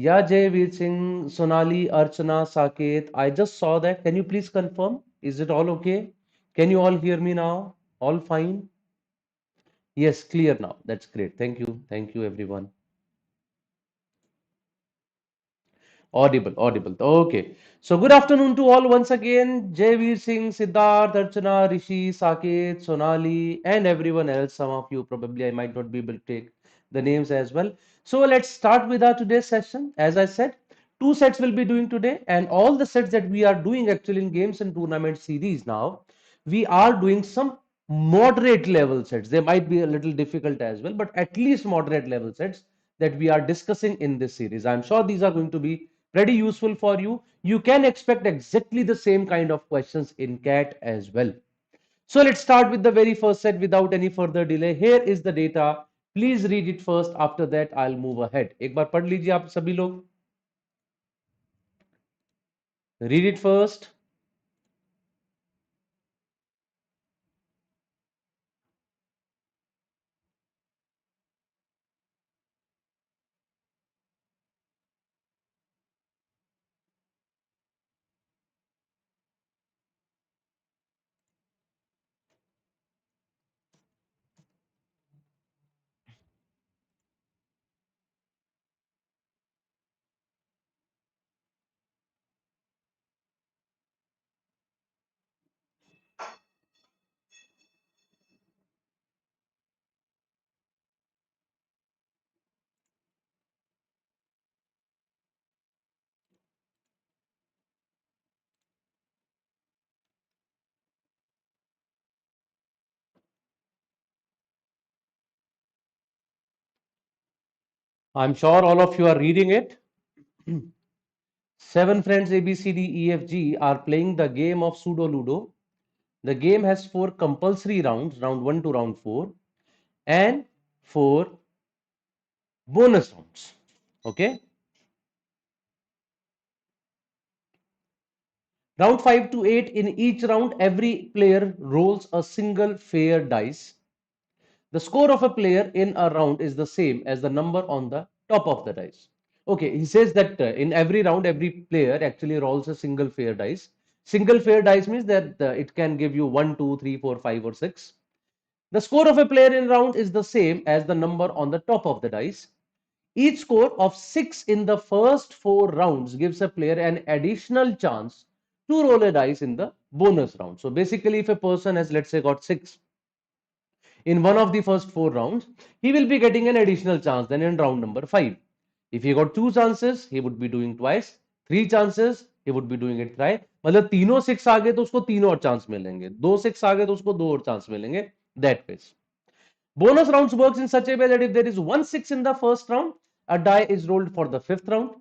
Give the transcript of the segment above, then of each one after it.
Yeah, Jayveer Singh, Sonali, Archana, Saket. I just saw that. Can you please confirm? Is it all okay? Can you all hear me now? All fine? Yes, clear now. That's great. Thank you. Thank you, everyone. Audible, audible. Okay. So good afternoon to all once again. Jayveer Singh, Siddharth, Archana, Rishi, Saket, Sonali, and everyone else. Some of you probably I might not be able to take the names as well. So let's start with our today's session. As I said, two sets will be doing today, and all the sets that we are doing actually in games and tournament series now, we are doing some moderate level sets. They might be a little difficult as well, but at least moderate level sets that we are discussing in this series. I'm sure these are going to be pretty useful for you. You can expect exactly the same kind of questions in CAT as well. So let's start with the very first set without any further delay. Here is the data. Please read it first. After that, I'll move ahead. एक बार पढ़ लीजिए आप सभी लोग. Read it first. I'm sure all of you are reading it. Seven friends A, B, C, D, E, F, G are playing the game of pseudo ludo. The game has four compulsory rounds, round 1 to round 4, and four bonus rounds. Okay. Round 5 to 8, in each round, every player rolls a single fair dice. The score of a player in a round is the same as the number on the top of the dice. Okay, he says that in every round, every player actually rolls a single fair dice. Single fair dice means that it can give you 1, 2, 3, 4, 5, or 6. The score of a player in round is the same as the number on the top of the dice. Each score of 6 in the first 4 rounds gives a player an additional chance to roll a dice in the bonus round. So basically, if a person has, let's say, got 6 in one of the first 4 rounds, he will be getting an additional chance then in round number 5. If he got 2 chances, he would be doing twice. 3 chances, he would be doing it thrice. मतलब तीनों 6 आ गए तो उसको तीनों और chance मिलेंगे. 2 6 आ गए तो उसको 2 और चांस मिलेंगे. That way. Bonus rounds works in such a way that if there is 1 6 in the first round, a die is rolled for the 5th round.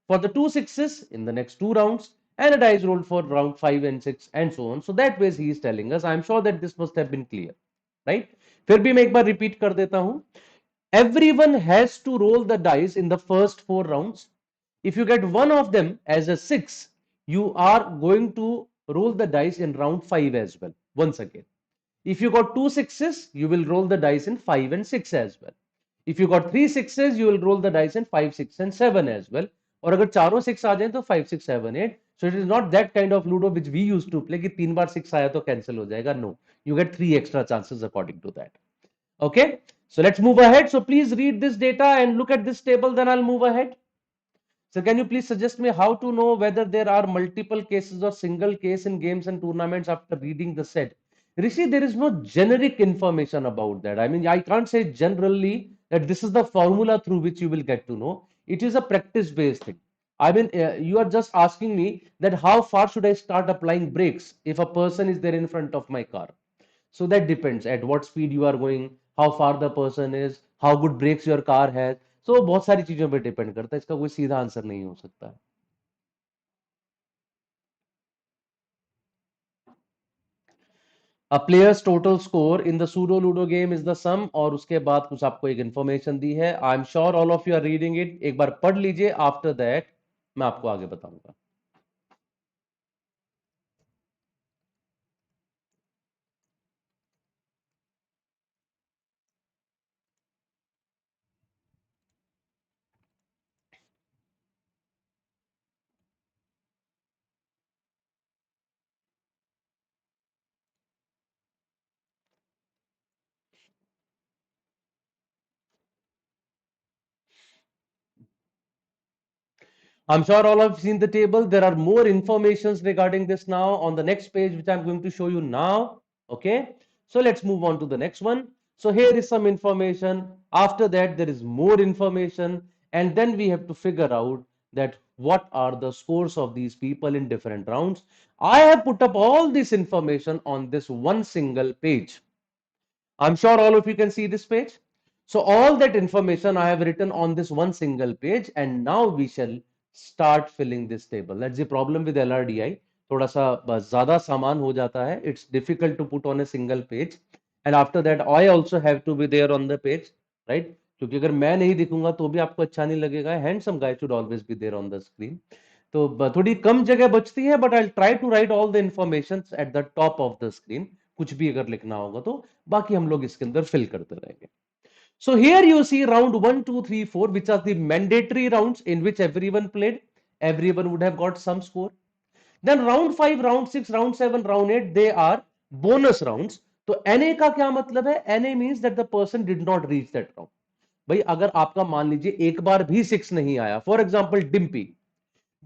For the 2 sixes in the next 2 rounds, and a die is rolled for round 5 and 6 and so on. So that way he is telling us. I am sure that this must have been clear, right? फिर भी मैं एक बार repeat कर देता हूं. Everyone has to roll the dice in the first 4 rounds. If you get one of them as a 6, you are going to roll the dice in round 5 as well. Once again. If you got 2 sixes, you will roll the dice in 5 and 6 as well. If you got 3 sixes, you will roll the dice in 5, 6 and 7 as well. और अगर चारों 6 आ जाए तो 5, 6, 7, 8. So it is not that kind of ludo which we used to play कि 3 बार 6 आया तो cancel हो जाएगा. No, you get 3 extra chances according to that. Okay, so let's move ahead. So please read this data and look at this table, then I'll move ahead. So can you please suggest me how to know whether there are multiple cases or single case in games and tournaments after reading the set? Rishi, there is no generic information about that. I mean, I can't say generally that this is the formula through which you will get to know. It is a practice based thing. I mean, you are just asking me that how far should I start applying brakes if a person is there in front of my car? So that depends at what speed you are going, how far the person is, how good brakes your car has. So बहुत सारी चीजों पे depend करता है, इसका कोई सीधा answer नहीं हो सकता. A player's total score in the pseudo ludo game is the sum, और उसके बाद कुछ आपको एक इंफॉर्मेशन दी है. I am sure all of you are reading it. एक बार पढ़ लीजिए. आफ्टर दैट मैं आपको आगे बताऊंगा. I'm sure all have seen the table. There are more informations regarding this now on the next page, which I'm going to show you now. Okay, so let's move on to the next one. So here is some information. After that, there is more information, and then we have to figure out that what are the scores of these people in different rounds. I have put up all this information on this one single page. I'm sure all of you can see this page. So all that information I have written on this one single page, and now we shall start filling this table. That's the problem with LRDI. थोड़ा सा ज़्यादा सामान हो जाता है. It's difficult to put on a single page. And after that, I also have to be there on the page, right? क्योंकि अगर मैं नहीं दिखूंगा तो भी आपको अच्छा नहीं लगेगा. Handsome guy should always be there on the screen. तो थोड़ी कम जगह बचती है, but I'll try to write all the information at the top of the screen. कुछ भी अगर लिखना होगा तो बाकी हम लोग इसके अंदर फिल करते रहेंगे. So here you see round 1, 2, 3, 4, which are the mandatory rounds in which everyone played. Everyone would have got some score. Then round 5, round 6, round 7, round 8, they are bonus rounds. तो NA का क्या मतलब है? NA means that the person did not reach that round. भाई अगर आपका मान लीजिए एक बार भी 6 नहीं आया, for example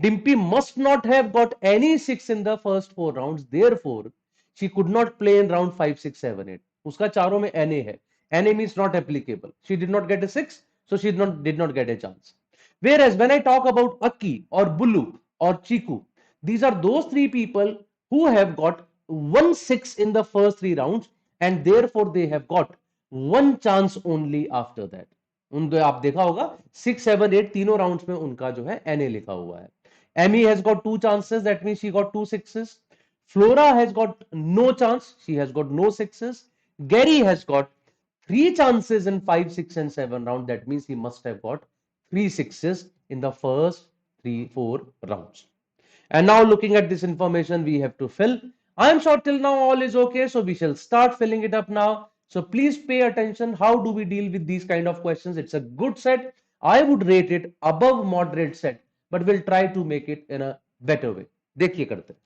Dimpy must not have got any 6 in the first 4 rounds. Therefore, she could not play in round 5, 6, 7, 8. उसका चारों में NA है. NA means not applicable. She did not get a 6, so she did not get a chance. Whereas when I talk about Aki or Bulu or Chiku, these are those three people who have got 1 6 in the first 3 rounds, and therefore they have got one chance only after that. उनको आप देखा होगा 6, 7, 8 तीनों rounds में उनका जो है NA लिखा हुआ है. Emmy has got 2 chances, that means she got 2 sixes. Flora has got no chance, she has got no sixes. Gary has got 3 chances in 5, 6, and 7 round, that means he must have got 3 sixes in the first 3, 4 rounds. And now looking at this information, we have to fill. I am sure till now all is okay, so we shall start filling it up now. So please pay attention. How do we deal with these kind of questions? It's a good set. I would rate it above moderate set, but we'll try to make it in a better way. देखिए करते हैं.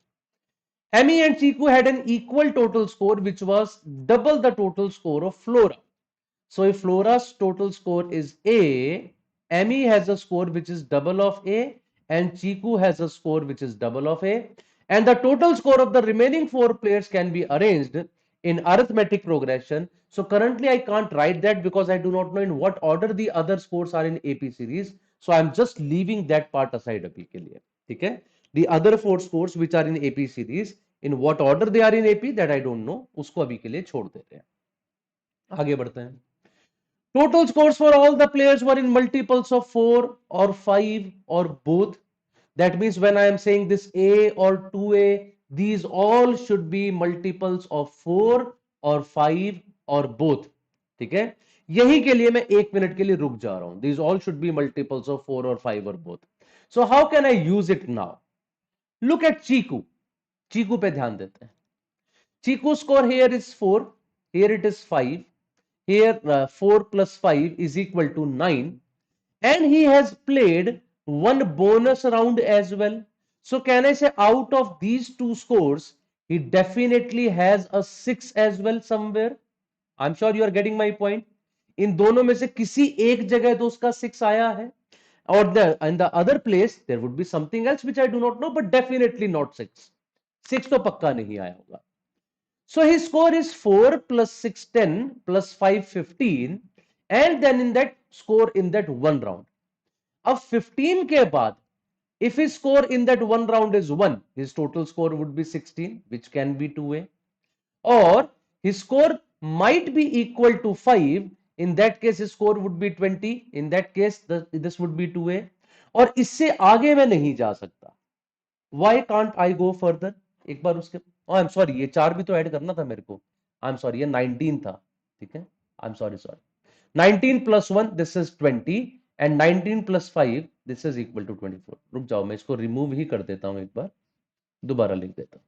Emmy and Chiku had an equal total score, which was double the total score of Flora. So if Flora's total score is A, Emmy has a score which is double of A, and Chiku has a score which is double of A, and the total score of the remaining 4 players can be arranged in arithmetic progression. So currently I can't write that because I do not know in what order the other scores are in AP series. So I'm just leaving that part aside अभी के लिए. ठीक है? The other 4 scores which are in AP series, in what order they are in AP, that I don't know. उसको अभी के लिए छोड़ देते हैं. आगे बढ़ते हैं. Total scores for all the players were in multiples of 4 or 5 or both. That means when I am saying this A or 2A, these all should be multiples of 4 or 5 or both. ठीक है? यही के लिए मैं 1 minute के लिए रुक जा रहा हूं. These all should be multiples of 4 or 5 or both. So how can I use it now? Look at Chiku. Chiku पे ध्यान देते हैं. Chiku score here is 4. Here it is 5. Here 4 plus 5 is equal to 9, and he has played one bonus round as well. So can I say out of these two scores, he definitely has a 6 as well somewhere? I'm sure you are getting my point. इन दोनों में से किसी एक जगह तो उसका 6 आया है, or in the other place there would be something else which I do not know, but definitely not 6. 6 तो पक्का नहीं आया होगा. So his score is 4 plus 6, 10 plus 5, 15, and then in that score in that one round. अब 15 के बाद, if his score in that one round is 1, his total score would be 16, which can be 2A. Or his score might be equal to 5, in that case his score would be 20, in that case this would be 2A. और इससे आगे मैं नहीं जा सकता. Why can't I go further? एक बार उसके I am sorry, ये 4 भी तो ऐड करना था मेरे को. आई एम सॉरी, ये 19 था. ठीक है, I am sorry. 19 plus 1, this is 20, and 19 plus 5, this is equal to 24. रुक जाओ, मैं इसको रिमूव ही कर देता हूं, एक बार दोबारा लिख देता हूं.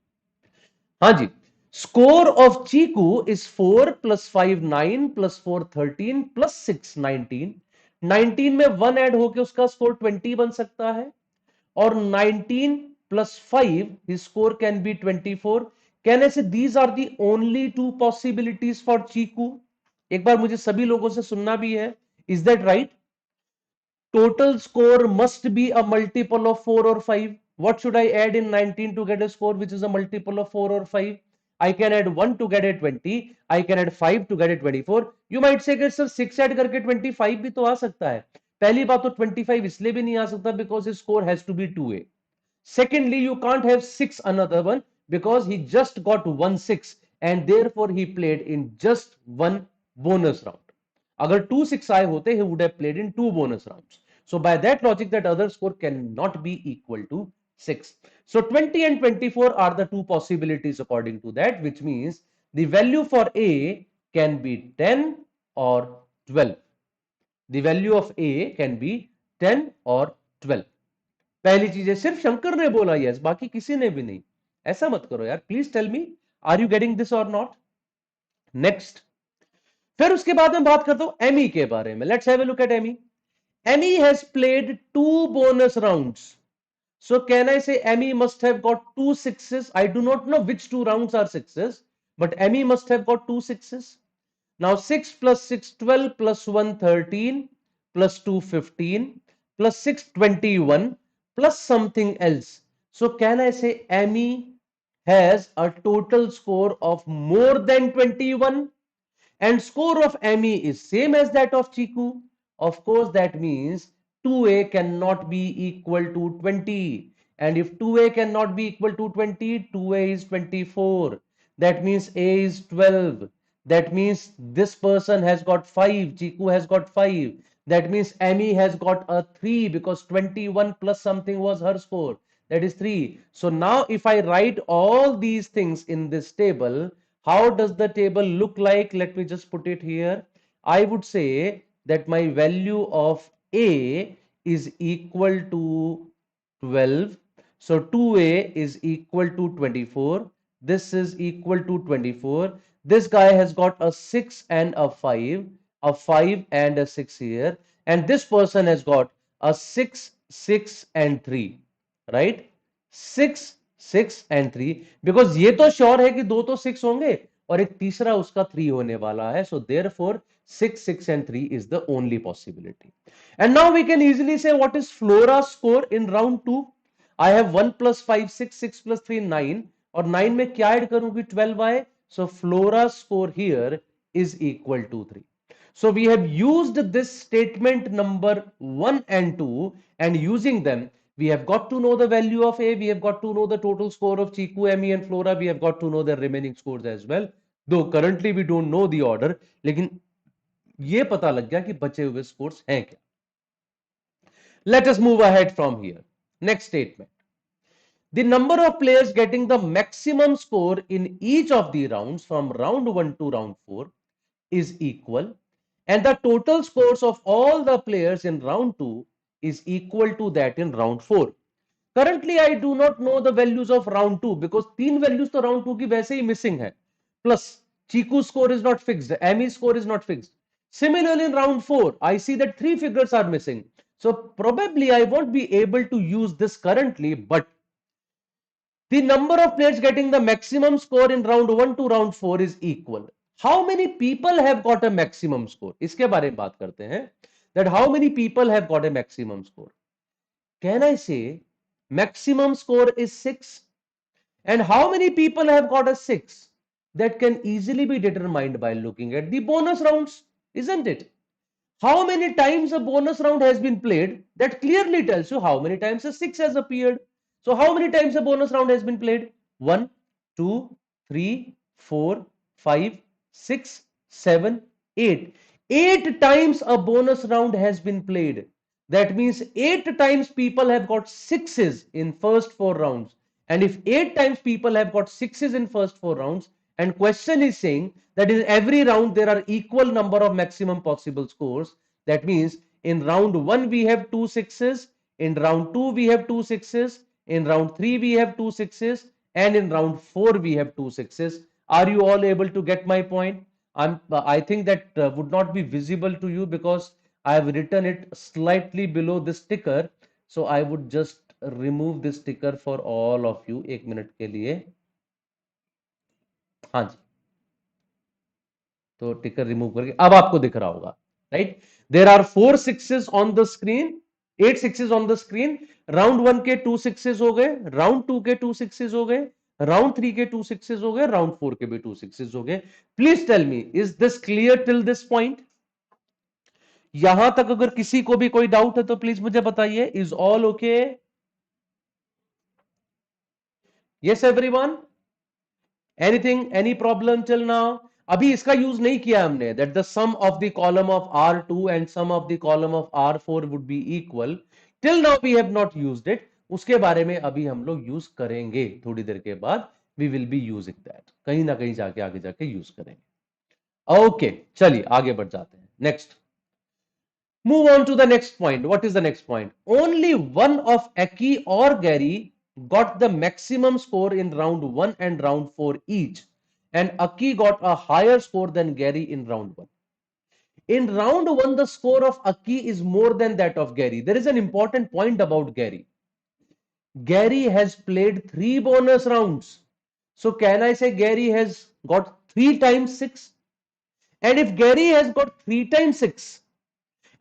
हाँ जी, score of Chiku is 4 plus 5 9 plus 4 13 plus 6 19. 19 में 1 ऐड होके उसका स्कोर 20 बन सकता है, और 19 plus 5, his score can be 24. Can I say these are the only two possibilities for Chiku? एक बार मुझे सभी लोगों से सुनना भी है. Is that right? total score must be a multiple of 4 or 5. What should I add in 19 to get a score which is a multiple of 4 or 5? I can add 1 to get a 20. I can add 5 to get a 24. You might say कि sir 6 add करके 25 भी तो आ सकता है. पहली बात तो 25 इसलिए भी नहीं आ सकता because his score has to be 2A. Secondly, you can't have 6 another one because he just got 1 6 and therefore he played in just one bonus round. Agar 2 6 आए होते, he would have played in 2 bonus rounds. So by that logic, that other score cannot be equal to 6. So 20 and 24 are the two possibilities according to that, which means the value for A can be 10 or 12. The value of A can be 10 or 12. पहली चीज है, सिर्फ शंकर ने बोला yes, बाकी किसी ने भी नहीं. ऐसा मत करो यार, please tell me, are you getting this or not? Next, फिर उसके बाद मैं बात करता हूं एमी के बारे में. Let's have a look at Amy. Amy has played 2 bonus rounds. So can I say Emmy must have got 2 sixes? I do not know which 2 rounds are sixes, but Emmy must have got 2 sixes. Now 6 plus 6 12 plus 1 13 plus 2 15 plus 6 21 plus something else. So can I say Emmy has a total score of more than 21? And score of Emmy is same as that of Chiku. Of course, that means 2A cannot be equal to 20. And if 2A cannot be equal to 20, 2A is 24. That means A is 12. That means this person has got 5. Chiku has got 5. That means Emmy has got a 3 because 21 plus something was her score. That is 3. So now if I write all these things in this table, how does the table look like? Let me just put it here. I would say that my value of A is equal to 12. So 2A is equal to 24. This is equal to 24. This guy has got a 6 and a 5 and a 6 here. And this person has got a 6, 6 and 3, right? 6 6 and 3, because ये तो sure है कि दो तो 6 होंगे और एक तीसरा उसका 3 होने वाला है. So therefore 6 6 and 3 is the only possibility. And now we can easily say what is Flora's score in round 2. I have 1 plus 5 6, 6 plus 3 9, और 9 में क्या ऐड करूंगी? 12 आए. So Flora's score here is equal to 3. So we have used this statement number 1 and 2, and using them we have got to know the value of A, we have got to know the total score of Chiku, Emmy and Flora, we have got to know their remaining scores as well. Though currently we don't know the order, लेकिन ये पता लग गया कि बचे हुए scores हैं क्या. Let us move ahead from here. Next statement. The number of players getting the maximum score in each of the rounds from round 1 to round 4 is equal, and the total scores of all the players in round 2 is equal to that in round 4. Currently I do not know the values of round 2 because 3 values to round 2 की वैसे ही missing है. Plus Chiku score is not fixed, Amy score is not fixed. Similarly in round 4 I see that 3 figures are missing. So probably I won't be able to use this currently, but the number of players getting the maximum score in round 1 to round 4 is equal. How many people have got a maximum score? इसके बारे में बात करते हैं. That how many people have got a maximum score? Can I say maximum score is 6? And how many people have got a 6? That can easily be determined by looking at the bonus rounds, isn't it? How many times a bonus round has been played, that clearly tells you how many times a 6 has appeared. So how many times a bonus round has been played? 1, 2, 3, 4, 5, 6, 7, 8. 8 times a bonus round has been played. That means 8 times people have got 6s in first 4 rounds. And if 8 times people have got 6s in first 4 rounds, and question is saying that in every round there are equal number of maximum possible scores, that means in round 1 we have 2 6s, in round 2 we have 2 6s, in round 3 we have 2 6s, and in round 4 we have 2 6s. Are you all able to get my point? I think that would not be visible to you because I have written it slightly below this sticker. So I would just remove this sticker for all of you. एक minute के लिए. हाँ जी, तो टिकर remove करके अब आपको दिख रहा होगा, right? There are 4 6s on the screen, 8 6s on the screen. Round 1 के 2 6s हो गए, राउंड 2 के 2 6s हो गए, राउंड 3 के 2 6s हो गए, राउंड 4 के भी 2 6s हो गए। Please tell me, is this clear till this point? यहां तक अगर किसी को भी कोई डाउट है तो प्लीज मुझे बताइए। Is all okay? Yes everyone? Anything, any problem till now? अभी इसका यूज नहीं किया हमने, that the sum of the column of R2 and sum of the column of R4 would be equal. Till now we have not used it. उसके बारे में अभी हम लोग यूज करेंगे थोड़ी देर के बाद। We will be using that, कहीं ना कहीं जाके आगे जाके यूज करेंगे। ओके, चलिए आगे बढ़ जाते हैं। Next, move on to the next point. What is the next point? Only one of Aki or Gary got the maximum score in round 1 and round 4 each, and Aki got a higher score than Gary in round 1. In round 1, the score of Aki is more than that of Gary. There is an important point about Gary. Gary has played 3 bonus rounds. So can I say Gary has got 3 times 6? And if Gary has got 3 times 6,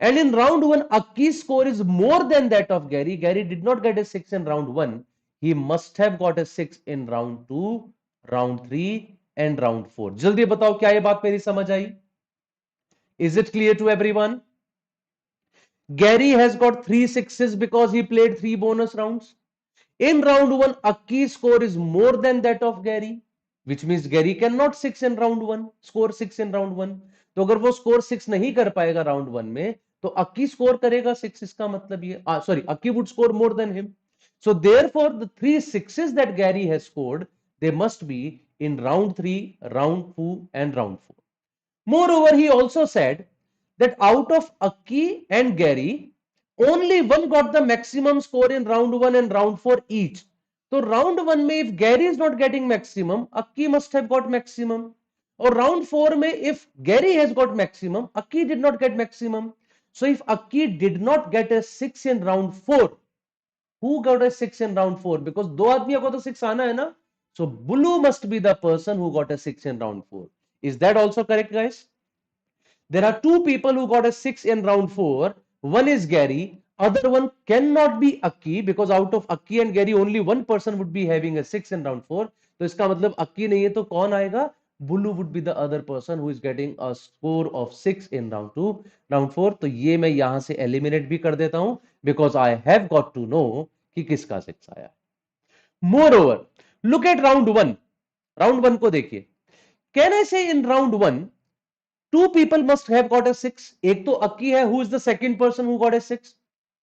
and in round 1, Aki's score is more than that of Gary. Gary did not get a 6 in round 1. He must have got a 6 in round 2, round 3 and round 4. जल्दी बताओ, क्या ये बात मेरी समझ आई? Is it clear to everyone? Gary has got 3 6s because he played 3 bonus rounds. In round 1, Aki's score is more than that of Gary, which means Gary cannot 6 in round 1, score 6 in round 1. तो अगर वो score 6 नहीं कर पाएगा round 1 में, तो अक्की score करेगा 6। इसका मतलब ये sorry, Akki would score more than him. So therefore the 3 6s that Gary has scored, they must be in round 3, round 2 and round 4. Moreover, he also said that out of Aki and Gary, only one got the maximum score in round 1 and round 4 each. So round 1 में if Gary is not getting maximum, Aki must have got maximum. Or round 4 में if Gary has got maximum, Aki did not get maximum. So if Aki did not get a 6 in round 4, who got a 6 in round 4? Because दो आदमियों को तो 6 आना है ना. So Bulu must be the person who got a 6 in round 4. Is that also correct, guys? There are 2 people who got a 6 in round 4. One is Gary. Other one cannot be Aki, because out of Aki and Gary only one person would be having a 6 in round 4. तो इसका मतलब Aki नहीं है तो कौन आएगा? Bulu would be the other person who is getting a score of 6 in round 2, round 4. तो ये मैं यहां से eliminate भी कर देता हूं, because I have got to know कि किसका 6 आया. Moreover, look at round 1. Round 1 को देखिए. Can I say in round 1 two people must have got a 6? एक तो Aki है. Who is the second person who got a 6?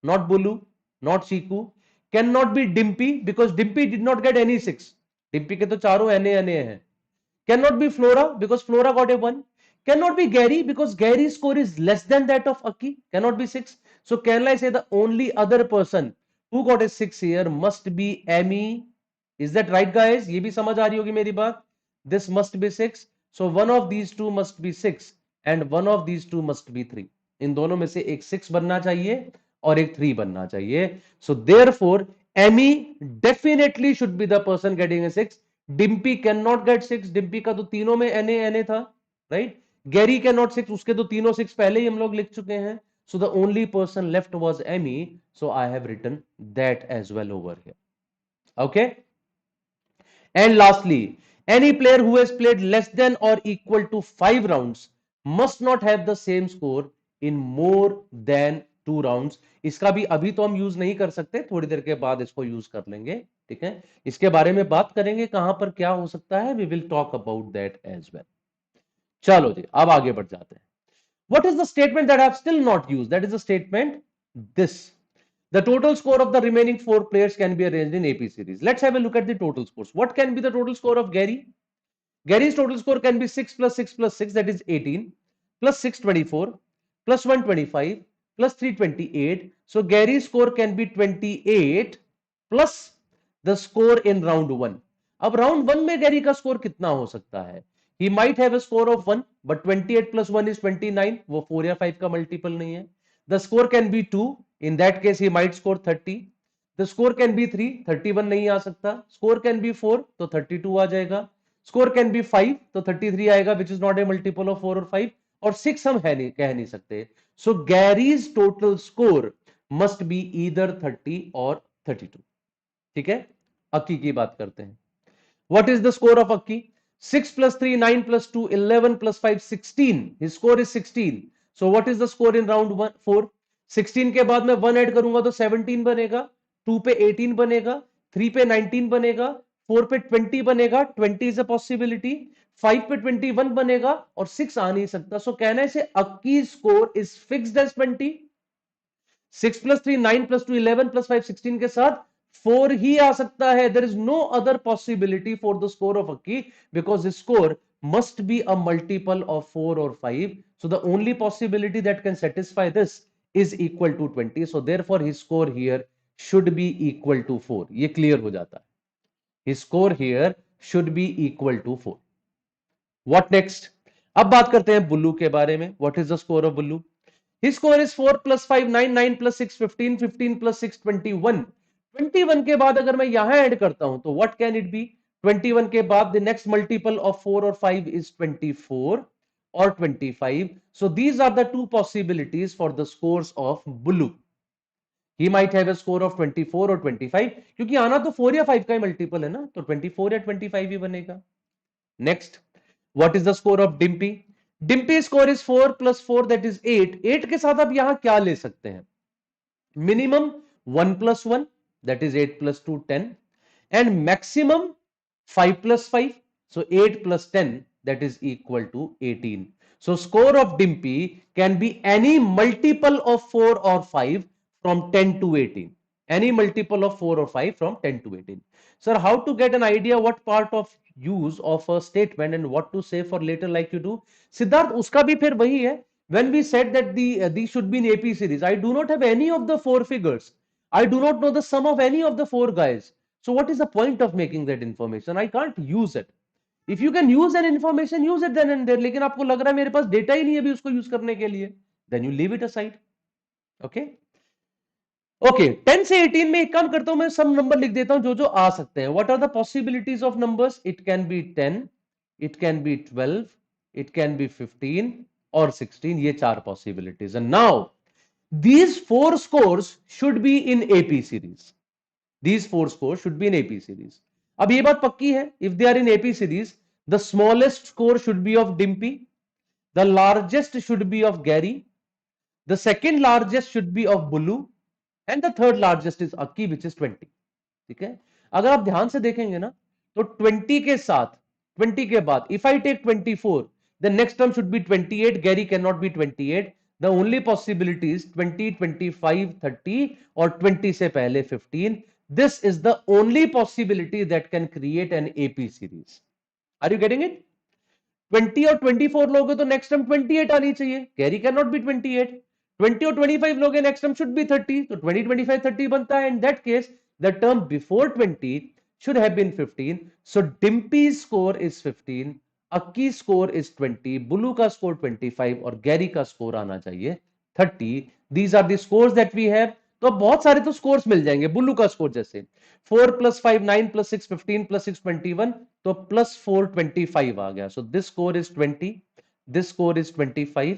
Not Bulu, not Shiku. Cannot be Dimpy, because Dimpy did not get any 6. Dimpy के तो चारों NA हैं. Cannot be Flora, because Flora got a 1. Cannot be Gary, because Gary's score is less than that of Aki. Cannot be 6. So can I say the only other person who got a 6 here must be Amy? Is that right, guys? ये भी समझ आ रही होगी मेरी बात. This must be 6. So one of these two must be 6 and one of these two must be 3. इन दोनों में से एक 6 बनना चाहिए और एक 3 बनना चाहिए. So therefore Amy definitely should be the person getting a 6. Dimpy cannot get 6. Dimpy का तो तीनों में NA था, right? Gary cannot 6. उसके तो तीनों 6 पहले ही हम लोग लिख चुके हैं. So the only person left was Amy. So I have written that as well over here. Okay. And lastly, any player who has played less than or equal to 5 rounds must not have the same score in more than 2 rounds. इसका भी अभी तो हम use नहीं कर सकते, थोड़ी देर के बाद इसको यूज कर लेंगे. ठीक है, इसके बारे में बात करेंगे कहां पर क्या हो सकता है. We will talk about that as well. चलो जी, अब आगे बढ़ जाते हैं. What is the statement that I have still not used? That is the statement this. The total score of the remaining 4 players can be arranged in AP series. Let's have a look at the total scores. What can be the total score of Gary? Gary's total score can be 6 plus 6 plus 6, that is 18, plus 6 24, plus 1 25, plus 3 28. So Gary's score can be 28 plus the score in round 1. अब round 1 में Gary का score कितना हो सकता है? He might have a score of 1, but 28 plus 1 is 29. वो 4 या 5 का multiple नहीं है. The score can be 2. In that case, he might score 30. The score can be 3. 31 नहीं आ सकता. Score can be 4. तो 32 आ जाएगा. Score can be 5. तो 33 आएगा, which is not a multiple of 4 or 5. और 6 हम है नहीं, कह नहीं सकते. So Gary's total score must be either 30 और 32. ठीक है, अक्की की बात करते हैं. What is the score of Akki? 6 plus 3, 9 plus 2, 11 plus 5, 16. His score is 16. So what is the score in round 4? 16 के बाद मैं 1 ऐड करूंगा तो 17 बनेगा, 2 पे 18 बनेगा, 3 पे 19 बनेगा, 4 पे 20 बनेगा, 20 is a possibility, 5 पे 21 बनेगा और 6 आ नहीं सकता. So कहने से Akki score is fixed as 20. 6 plus 3 9 plus 2 11 plus 5 16 के साथ 4 ही आ सकता है. There is no other possibility for the score of Akki because score must be a multiple of 4 or 5. So the only possibility that can satisfy this is equal to 20. So therefore his score here should be equal to 4. ये clear हो जाता है. His score here should be equal to 4. What next? अब बात करते हैं बुल्लू के बारे में. What is the score of blue? His score is 4 plus 5 9 9 plus 6 15 15 plus 6 21. 21 के बाद अगर मैं यहां ऐड करता हूं तो what can it be? 21 के बाद the next multiple of 4 or 5 is 24 or 25. So these are the two possibilities for the scores of Bulu. He might have a score of 24 or 25 क्योंकि आना तो 4 या 5 का ही मल्टीपल है ना, तो 24 या 25 ही बनेगा. Next, what is the score of Dimpy? Dimpy score is 4 plus 4 that is 8. 8 के साथ आप यहां क्या ले सकते हैं? Minimum 1 plus 1 that is 8 plus 2 10 and maximum 5 plus 5. So 8 plus 10 that is equal to 18. So score of Dimpy can be any multiple of 4 or 5 from 10 to 18. Any multiple of 4 or 5 from 10 to 18. Sir, how to get an idea what part of use of a statement and what to say for later like you do? Siddharth, uska bhi phir wahi hai. When we said that these should be in AP series, I do not have any of the 4 figures. I do not know the sum of any of the 4 guys. So what is the point of making that information? I can't use it. If you can use an information, use it then and there. लेकिन आपको लग रहा है मेरे पास data ही नहीं है अभी उसको यूज करने के लिए, then you leave it aside. Okay? Okay, 10 से 18 में एक काम करता हूं, मैं सब नंबर लिख देता हूं जो जो आ सकते हैं. What are the possibilities of numbers? It can be 10, it can be 12, it can be 15 और 16. ये 4 possibilities. And now these 4 scores should be in AP series. These 4 scores should be in AP series. अब ये बात पक्की है, if they are in AP series, the smallest score should be of Dimpy, the largest should be of Gary, the second largest should be of Bulu, and the third largest is Akki which is 20. ठीक है, अगर आप ध्यान से देखेंगे ना तो 20 के साथ 20 के बाद if I take 24 the next term should be 28. Gary can not be 28. The only possibility is 20 25 30 और 20 से पहले 15. This is the only possibility that can create an AP series. Are you getting it? 20 और 24 लोगे तो next term 28 आनी चाहिए. Gary can not be 28. 20 और 25 लोगे नेक्स्ट टर्म शुड बी 30. तो 20 25 30 बनता है. In that case the term before 20 should have been 15. So Dimpy's score is 15, Akki's score is 20, Bulu का score 25 और गैरी का score आना चाहिए 30. These are the scores that we have. तो बहुत सारे तो scores मिल जाएंगे. बुल्लू का score जैसे 4 plus 5 9 plus 6 15 plus 6 21, तो plus 4 25 आ गया. So this score is 20, this score is 25.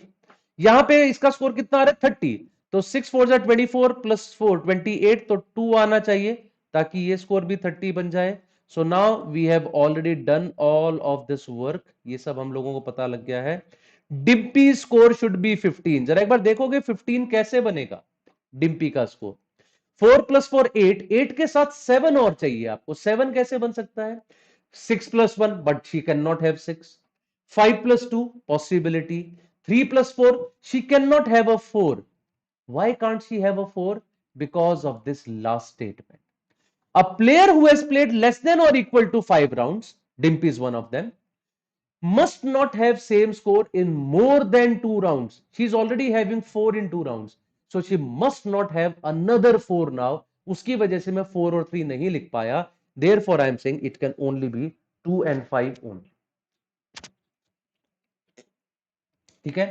यहां पे इसका स्कोर कितना आ रहा है 30. तो 6 4 जा 24 प्लस 4 28, तो 2 आना चाहिए ताकि ये स्कोर भी 30 बन जाए. So now we have already done all of this work. ये सब हम लोगों को पता लग गया है. Dimpy score should be 15. जरा एक बार देखोगे 15 कैसे बनेगा डिम्पी का स्कोर. 4 प्लस 4 8, 8 के साथ 7 और चाहिए आपको. 7 कैसे बन सकता है? 6 plus 1 but she can not have 6. 5 plus 2 possibility. 3 plus 4, she cannot have a 4. Why can't she have a 4? Because of this last statement. A player who has played less than or equal to 5 rounds, Dimpy is one of them, must not have same score in more than 2 rounds. She is already having 4 in 2 rounds. So she must not have another 4 now. उसकी वजह से मैं 4 और 3 नहीं लिख पाया. Therefore, I am saying it can only be 2 and 5 only. ठीक है,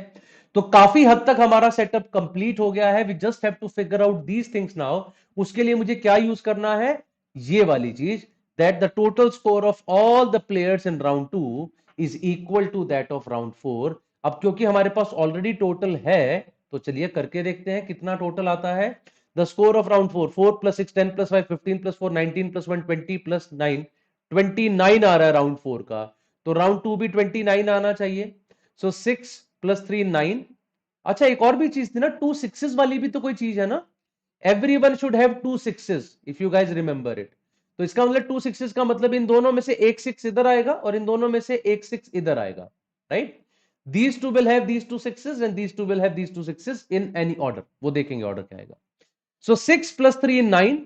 तो काफी हद तक हमारा सेटअप कंप्लीट हो गया है. We just have to figure out these things now. उसके लिए मुझे क्या यूज करना है? ये वाली चीज, that the total score of all the players in round 2 is equal to that of round 4. अब क्योंकि हमारे पास ऑलरेडी टोटल है, तो चलिए करके देखते हैं कितना टोटल आता है। The score of round 4, 4 plus 6 10 plus 5 15 plus 4 19 plus 1 20 plus 9 29 आ रहा है राउंड 4 का। तो राउंड 2 भी 29 आना चाहिए। सो 6 प्लस 3 9। अच्छा एक और भी चीज थी ना, 2 सिक्सेस वाली भी तो कोई चीज है ना। Everyone should have 2 sixes if you guys remember it. तो इसका मतलब 2 सिक्सेस का मतलब इन दोनों में से एक 6 इधर आएगा और इन दोनों में से एक 6 इधर आएगा, right. these two will have these two sixes and these two will have these two sixes in any order, वो देखेंगे ऑर्डर क्या आएगा। सो 6 प्लस 3 9,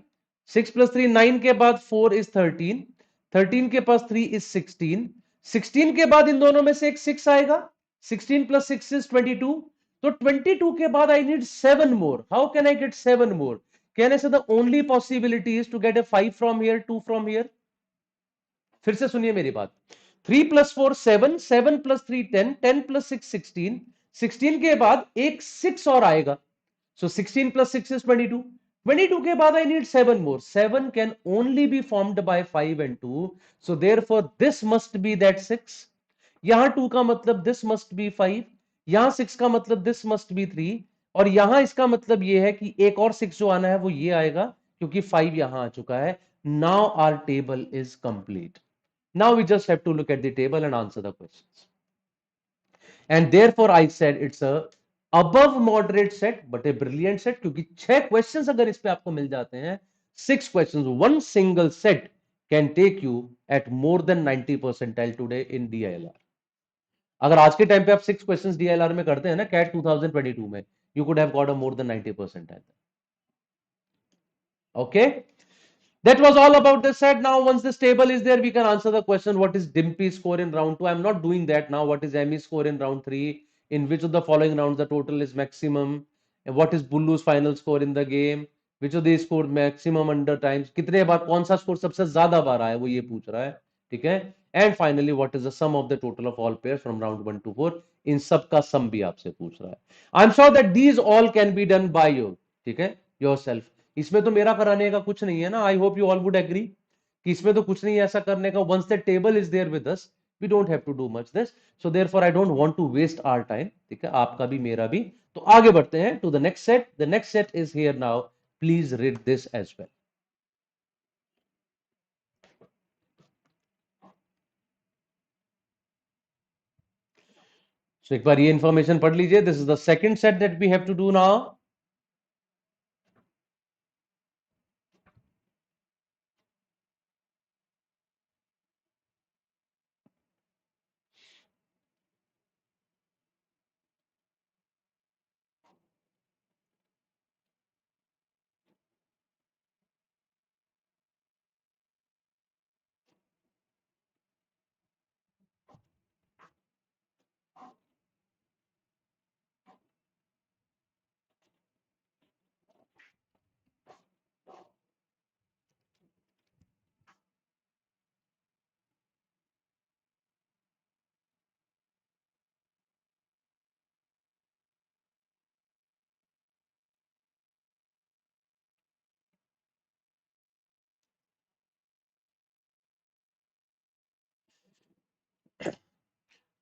6 प्लस 3 9 के बाद 4 इज 13, 13 के पास 3 इज 16, 16 के बाद इन दोनों में से एक 6 आएगा, 16 प्लस 6 इज 22। तो 22 के बाद I need 7 more. How can I get 7 more? कहने से the only possibility is to get a 5 from here, 2 from here. फिर से सुनिए मेरी बात। 3 प्लस 4 7, 7 प्लस 3 10, 10 प्लस 6 16, 16 के बाद एक 6 और आएगा। So 16 plus 6 is 22. 22 के बाद I need 7 more. 7 can only be formed by 5 and 2. So therefore this must be that 6. यहां 2 का मतलब this must be 5. यहां 6 का मतलब this must be 3. और यहां इसका मतलब यह है कि एक और 6 जो आना है वो ये आएगा, क्योंकि 5 यहां आ चुका है। Now our table is complete. Now we just have to look at the table and answer the questions. And therefore I said it's a above moderate set but a brilliant set, क्योंकि 6 questions अगर इस पे आपको मिल जाते हैं, 6 questions, one single set can take you at more than 90 percentile today in DILR. अगर आज के टाइम पे आप 6 क्वेश्चंस DILR में करते हैं ना कैट 2022 में, you could have got a more than 90 percentile. Okay, that was all about the set. Now once this table is there, we can answer the question, what is Dimpy's score in round 2? I'm not doing that now. What is Emmy's score in round 3? In which of the following rounds the total is maximum? And what is Bullu's final score in the game? Which of these scored maximum under times? कितने बार कौन सा score सबसे ज्यादा बार आया, वो ये पूछ रहा है, ठीक है। And finally what is the sum of the total of all pairs from round 1 to 4? इन सब का सम भी आपसे पूछ रहा है। I am sure that these all can be done by you, ठीक है, योरसेल्फ। इसमें तो मेरा कराने का कुछ नहीं है ना। I hope you all would agree कि इसमें तो कुछ नहीं है ऐसा करने का। Once the table is there with us, we don't have to do much this. So therefore I don't want to waste our time, ठीक है, आपका भी मेरा भी। तो आगे बढ़ते हैं to the next set. The next set is here now, please read this as well. So एक बार ये इंफॉर्मेशन पढ़ लीजिए। This is the second set that we have to do now.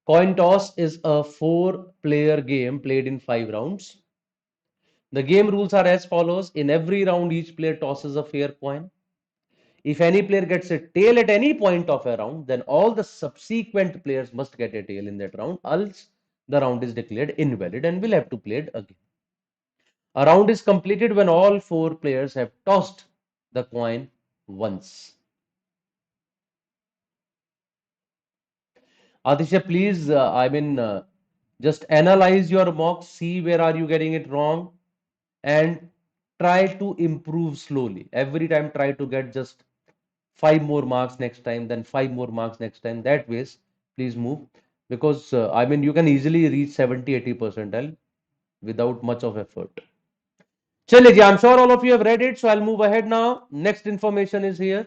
Coin toss is a 4-player game played in 5 rounds. The game rules are as follows. In every round, each player tosses a fair coin. If any player gets a tail at any point of a round, then all the subsequent players must get a tail in that round, else the round is declared invalid and will have to play it again. A round is completed when all 4 players have tossed the coin once. Aditya, please, just analyze your mock, see where are you getting it wrong, and try to improve slowly. Every time try to get just 5 more marks next time, then 5 more marks next time. That ways, please move, because you can easily reach 70-80 percentile without much of effort. Chale ji, I'm sure all of you have read it, so I'll move ahead now. Next information is here.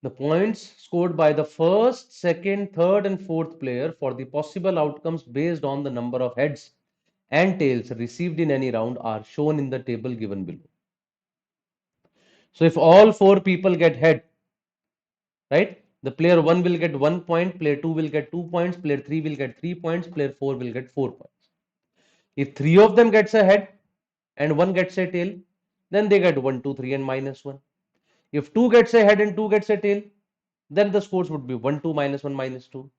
The points scored by the first, second, third, and fourth player for the possible outcomes based on the number of heads and tails received in any round are shown in the table given below. So if all four people get head, right, the player 1 will get 1 point, player 2 will get 2 points, player 3 will get 3 points, player 4 will get 4 points. If three of them gets a head and one gets a tail, then they get 1, 2, 3 and -1. If two gets a head and two gets a tail, then the scores would be 1, 2, -1, -2.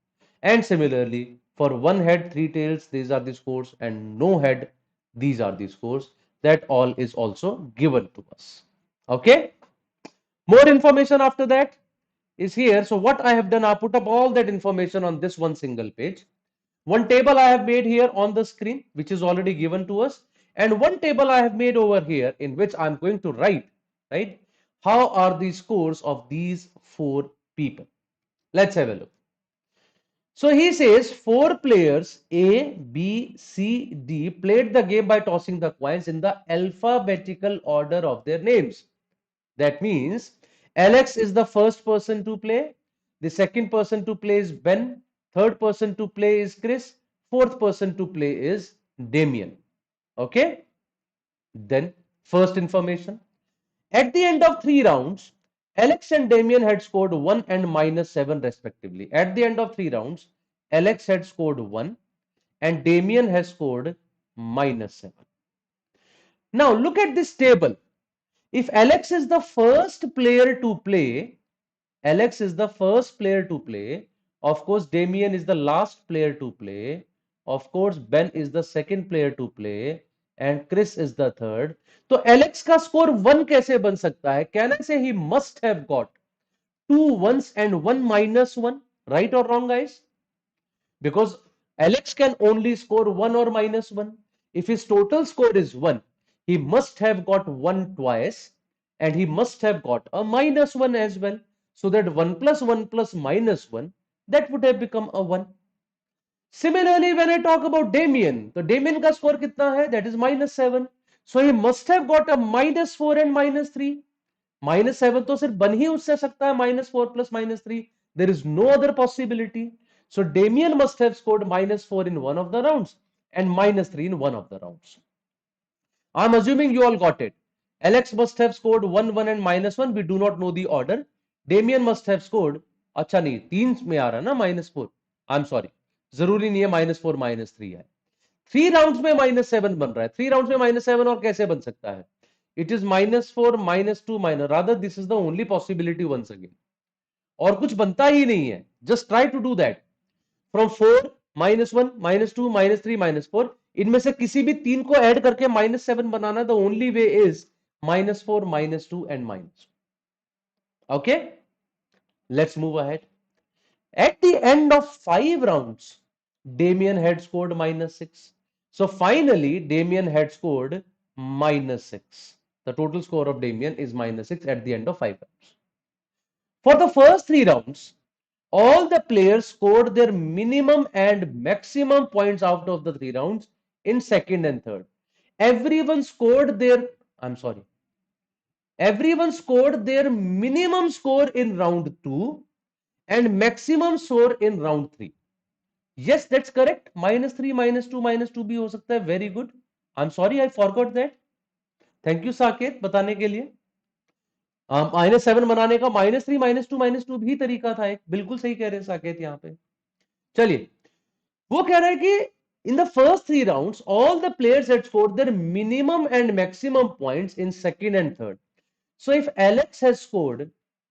And similarly, for one head, three tails, these are the scores, and no head, these are the scores. That all is also given to us. Okay. More information after that is here. So what I have done, I put up all that information on this one single page. One table I have made here on the screen, which is already given to us, and one table I have made over here in which I'm going to write, right, how are the scores of these four people. Let's have a look. So he says four players A, B, C, D played the game by tossing the coins in the alphabetical order of their names. That means Alex is the first person to play, the second person to play is Ben, third person to play is Chris, fourth person to play is Damien. Okay? Then first information. At the end of three rounds, Alex and Damien had scored 1 and -7 respectively. At the end of three rounds, Alex had scored 1 and Damien has scored -7. Now look at this table. If Alex is the first player to play, Alex is the first player to play. Of course, Damien is the last player to play. Of course, Ben is the second player to play. And Chris is the third. तो Alex का score 1 कैसे बन सकता है? Can I say he must have got 2 ones and 1 -1? Right or wrong, guys? Because Alex can only score 1 or -1. If his total score is 1, he must have got 1 twice and he must have got a -1 as well. So that 1 plus 1 plus -1, that would have become a 1. Similarly, when I talk about Damien, so Damien का score कितना है? That is -7. So he must have got a -4 and -3. -7 तो सिर्फ बन ही उससे सकता है -4 plus -3. There is no other possibility. So Damien must have scored -4 in one of the rounds and -3 in one of the rounds. I'm assuming you all got it. Alex must have scored 1, 1 and -1. We do not know the order. Damien must have scored. अच्छा नहीं, 3 में आ रहा ना -4. I'm sorry. जरूरी नहीं है -4 -3 है. 3 rounds में -7 बन रहा है. 3 राउंड्स में -7 और कैसे बन सकता है? It is -4 -2 minus. Rather, this is the only possibility once again. और कुछ बनता ही नहीं है. Just try to do that. From 4, -1, -2, -3, -4. इनमें से किसी भी तीन को ऐड करके -7 बनाना. The only way is -4, -2 and -1. Okay? Let's move ahead. At the end of 5 rounds, Damien had scored -6. So finally, Damien had scored -6. The total score of Damien is -6 at the end of 5 rounds. For the first 3 rounds, all the players scored their minimum and maximum points out of the 3 rounds in second and third. Everyone scored their, everyone scored their minimum score in round 2 and maximum score in round 3. Yes, that's correct. -3, -2, -2 भी हो सकता है. Very good. I'm sorry, I forgot that. Thank you, Saket, बताने के लिए. -7 बनाने का -3, -2, -2 भी तरीका था एक. बिल्कुल सही कह रहे हैं साकेत यहाँ पे. चलिए, वो कह रहा है कि in the first 3 rounds, all the players had scored their minimum and maximum points in second and third. So if Alex has scored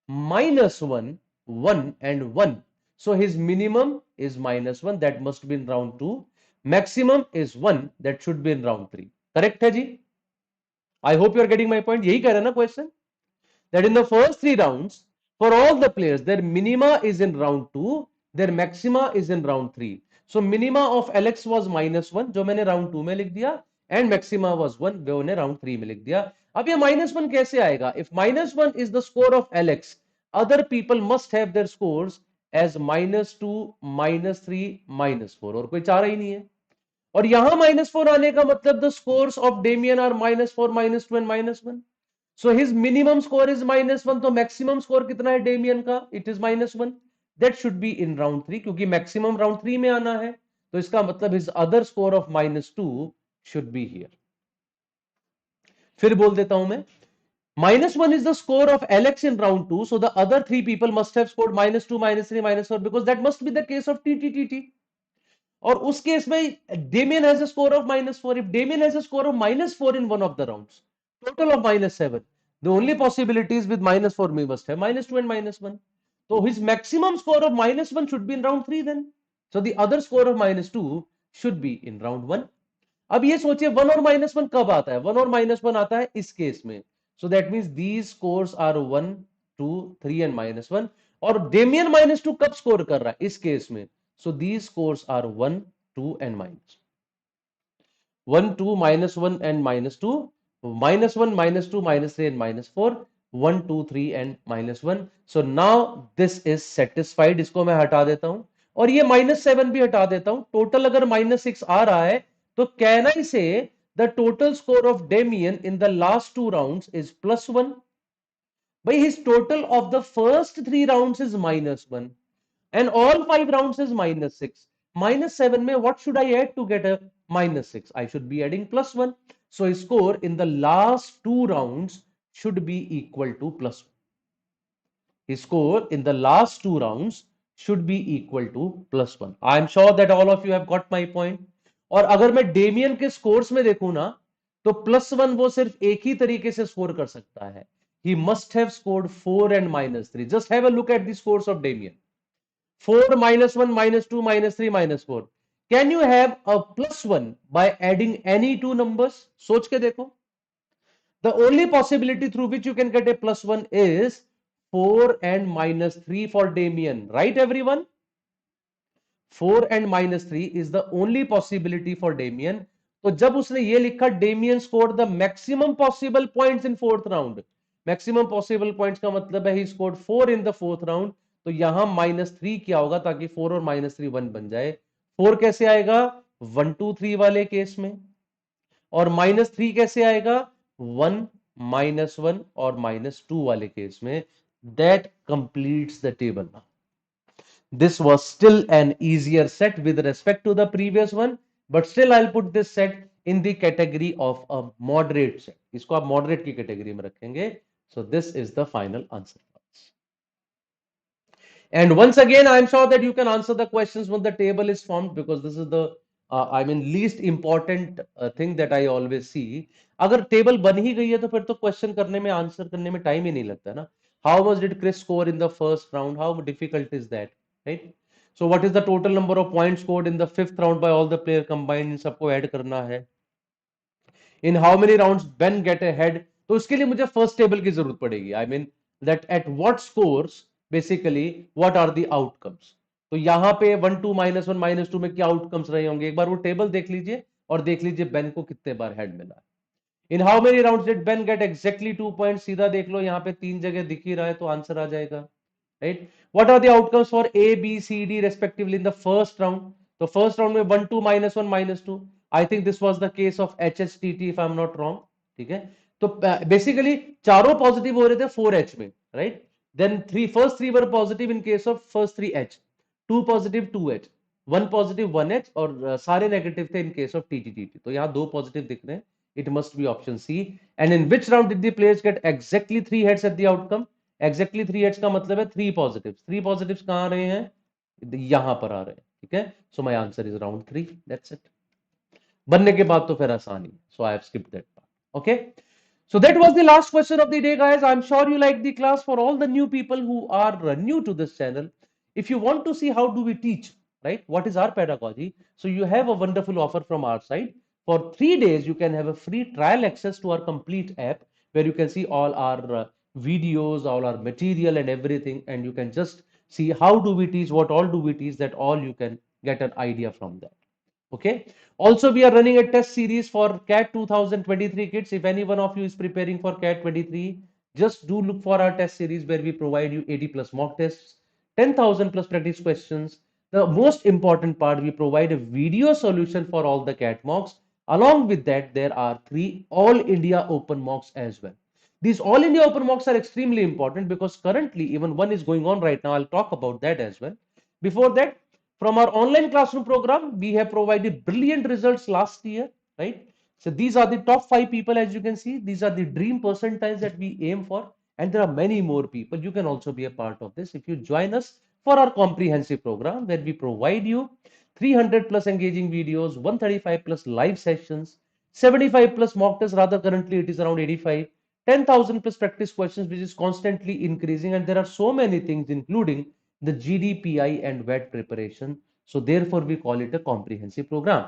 -1, 1 and 1, so his minimum is -1, that must be in round 2. Maximum is 1, that should be in round 3. Correct है जी? I hope you are getting my point. यही कह रहा है ना question? That in the first 3 rounds, for all the players, their minima is in round 2, their maxima is in round 3. So minima of Alex was -1, जो मैंने round 2 में लिख दिया, and maxima was 1, जो मैंने round 3 में लिख दिया. अब ये -1 कैसे आएगा? If -1 is the score of Alex, other people must have their scores as -2, -3, -4, और कोई चारा ही नहीं है. और यहां -4 आने का मतलब the scores of Damien are -4, -2 and -1. So his minimum score is -1, तो maximum score कितना है डेमियन का? It is -1. That should be in round 3, क्योंकि maximum round 3 में आना है, तो इसका मतलब his other score of -2 should be here. फिर बोल देता हूं मैं, -1 is the score of Alex in round 2, so the other 3 people must have scored -2, -3, -4, because that must be the case of TTTT. और उस केस में Damien has a score of -4. If Damien has a score of -4 in one of the rounds, total of -7, the only possibilities with -4 we must have -2 and -1. So his maximum score of -1 should be in round 3 then. So the other score of -2 should be in round 1. अब ये सोचिए 1 और -1 कब आता है? 1 और -1 आता है इस केस में. So that means these scores are 1, 2, 3 and -1. और Damien -2 कब स्कोर कर रहा है? इस केस में. So these scores are 1, 2 and -1, 2, -1 and -2, -1, -2, -3 and -4, 1, 2, 3 and -1. So now this is satisfied. इसको मैं हटा देता हूं और ये -7 भी हटा देता हूं. टोटल अगर -6 आ रहा है तो can I say the total score of Damien in the last 2 rounds is +1? By his total of the first 3 rounds is -1 and all 5 rounds is -6. -7 में what should I add to get a -6? I should be adding +1. So his score in the last 2 rounds should be equal to +1. His score in the last 2 rounds should be equal to +1. I am sure that all of you have got my point. और अगर मैं Damien के scores में देखूं ना, तो +1 वो सिर्फ एक ही तरीके से स्कोर कर सकता है. He must have scored 4 and -3. Just have a look at the scores of Damien. 4, -1, -2, -3, -4. Can you have a +1 by adding any two numbers? सोच के देखो. The only possibility through which you can get a +1 is 4 and -3 for Damien. Right, everyone? 4 and -3 is the only possibility for Damien. तो जब उसने ये लिखा Damien scored the maximum possible points in 4th round. Maximum possible points का मतलब है he scored 4 in the 4th round. तो यहां -3 क्या होगा ताकि 4 और -3 1 बन जाए. 4 कैसे आएगा? 1, 2, 3 वाले केस में. और -3 कैसे आएगा? 1, -1 और -2 वाले केस में. That completes the table now. This was still an easier set with respect to the previous one, but still I'll put this set in the category of a moderate set. इसको आप moderate की category में रखेंगे. So this is the final answer. And once again, I'm sure that you can answer the questions when the table is formed, because this is the least important thing that I always see. अगर table बन ही गई है तो फिर तो question करने में, answer करने में टाइम ही नहीं लगता ना. How much did Chris score in the first round? How difficult is that, right? So what is the total number of points scored in the 5th round by all the player combined? इन सबको add करना है. In how many rounds Ben get ahead? तो उसके लिए मुझे first table की जरूरत पड़ेगी. I mean that at what scores basically what are the outcomes. तो यहाँ पे 1, 2, -1, -2 में क्या आउटकम्स रहे होंगे? एक बार वो टेबल देख लीजिए और देख लीजिए बेन को कितने बार हेड मिला. In how many rounds did Ben get exactly 2 points? सीधा देख लो, यहाँ पे 3 जगह दिख ही रहा है तो आंसर आ जाएगा. Right. What are the outcomes for A B C D respectively in the first round? तो फर्स्ट राउंड में 1, 2, -1, -2. I think this was the case of HSTT if I am not wrong. ठीक है. तो basically चारों positive हो रहे थे 4H में. Right. Then first three were positive in case of first 3H, 2 positive 2H, 1 positive 1H और सारे नेगेटिव थे इन केस ऑफ TTTT. तो यहाँ 2 पॉजिटिव दिख रहे हैं. It must be option C. And in which round did the players get exactly 3 heads at the outcome? Exactly 3 heads का मतलब है 3 positives. 3 positives कहाँ आ रहे हैं? यहां पर आ रहे हैं. ठीक है. So my answer is round 3. That's it. बनने के बाद तो फिर आसानी. So I have skipped that part. Okay. So that was the last question of the day, guys. I'm sure you liked the class. For all the new people who are new to this channel, if you want to see how do we teach, right? What is our pedagogy? So you have a wonderful offer from our side. For 3 days, you can have a free trial access to our complete app where you can see all our videos, all our material and everything. And you can just see how do we teach, what all do we teach, that all you can get an idea from that. Okay. Also, we are running a test series for CAT 2023 kids. If any one of you is preparing for CAT 23, just do look for our test series where we provide you 80 plus mock tests, 10,000 plus practice questions. The most important part, we provide a video solution for all the CAT mocks. Along with that, there are 3 all India open mocks as well. These all India open mocks are extremely important because currently even one is going on right now. I'll talk about that as well. Before that, from our online classroom program, we have provided brilliant results last year, right? So these are the top 5 people, as you can see. These are the dream percentiles that we aim for, and there are many more people. You can also be a part of this if you join us for our comprehensive program where we provide you 300 plus engaging videos, 135 plus live sessions, 75 plus mock tests. Rather, currently it is around 85. 10,000 plus practice questions, which is constantly increasing, and there are so many things, including the GDPI and WET preparation. So, therefore, we call it a comprehensive program.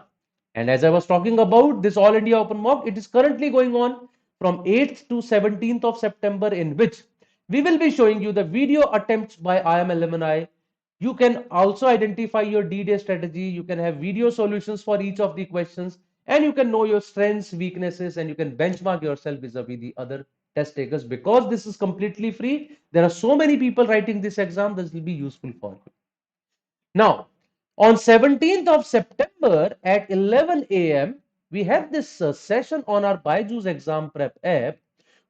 And as I was talking about this All India Open Mock, it is currently going on from 8th to 17th of September, in which we will be showing you the video attempts by IM alumni. You can also identify your D-Day strategy. You can have video solutions for each of the questions, and you can know your strengths, weaknesses, and you can benchmark yourself vis-a-vis the other test takers. Because this is completely free, there are so many people writing this exam, this will be useful for you. Now, on 17th of September at 11 a.m., we have this session on our BYJU'S exam prep app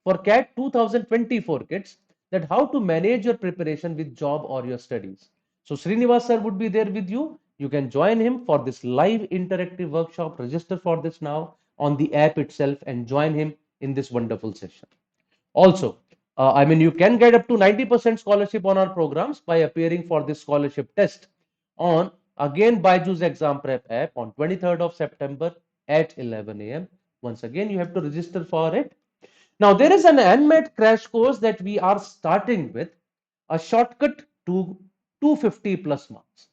for CAT 2024 kids, that how to manage your preparation with job or your studies. So Srinivas sir would be there with you. You can join him for this live interactive workshop. Register for this now on the app itself and join him in this wonderful session. Also, I mean, you can get up to 90% scholarship on our programs by appearing for this scholarship test on again BYJU'S exam prep app on 23rd of September at 11 a.m. Once again, you have to register for it. Now, there is an NMAT crash course that we are starting with, a shortcut to 250 plus marks.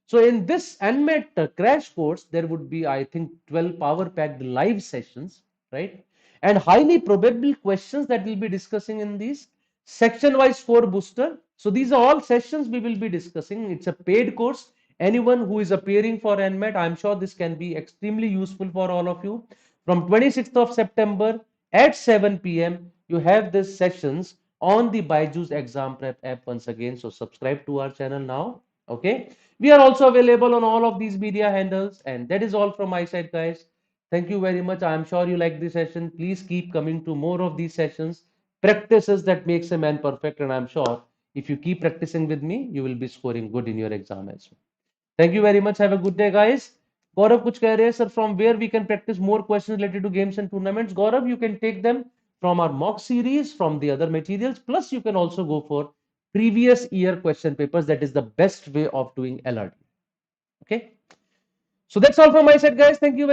So, in this NMAT crash course, there would be, I think, 12 power packed live sessions, right? And highly probable questions that we'll be discussing in these section wise score booster. So, these are all sessions we will be discussing. It's a paid course. Anyone who is appearing for NMAT, I'm sure this can be extremely useful for all of you. From 26th of September at 7 p.m., you have these sessions on the BYJU'S exam prep app once again. So subscribe to our channel now. Okay. We are also available on all of these media handles. And that is all from my side, guys. Thank you very much. I am sure you like this session. Please keep coming to more of these sessions. Practices that makes a man perfect. And I'm sure if you keep practicing with me, you will be scoring good in your exam as well. Thank you very much. Have a good day, guys. Gaurav कुछ कह रहे हैं sir, from where we can practice more questions related to games and tournaments? Gaurav, you can take them from our mock series, from the other materials. Plus, you can also go for previous year question papers. That is the best way of doing LRD. Okay. So that's all from my side, guys. Thank you.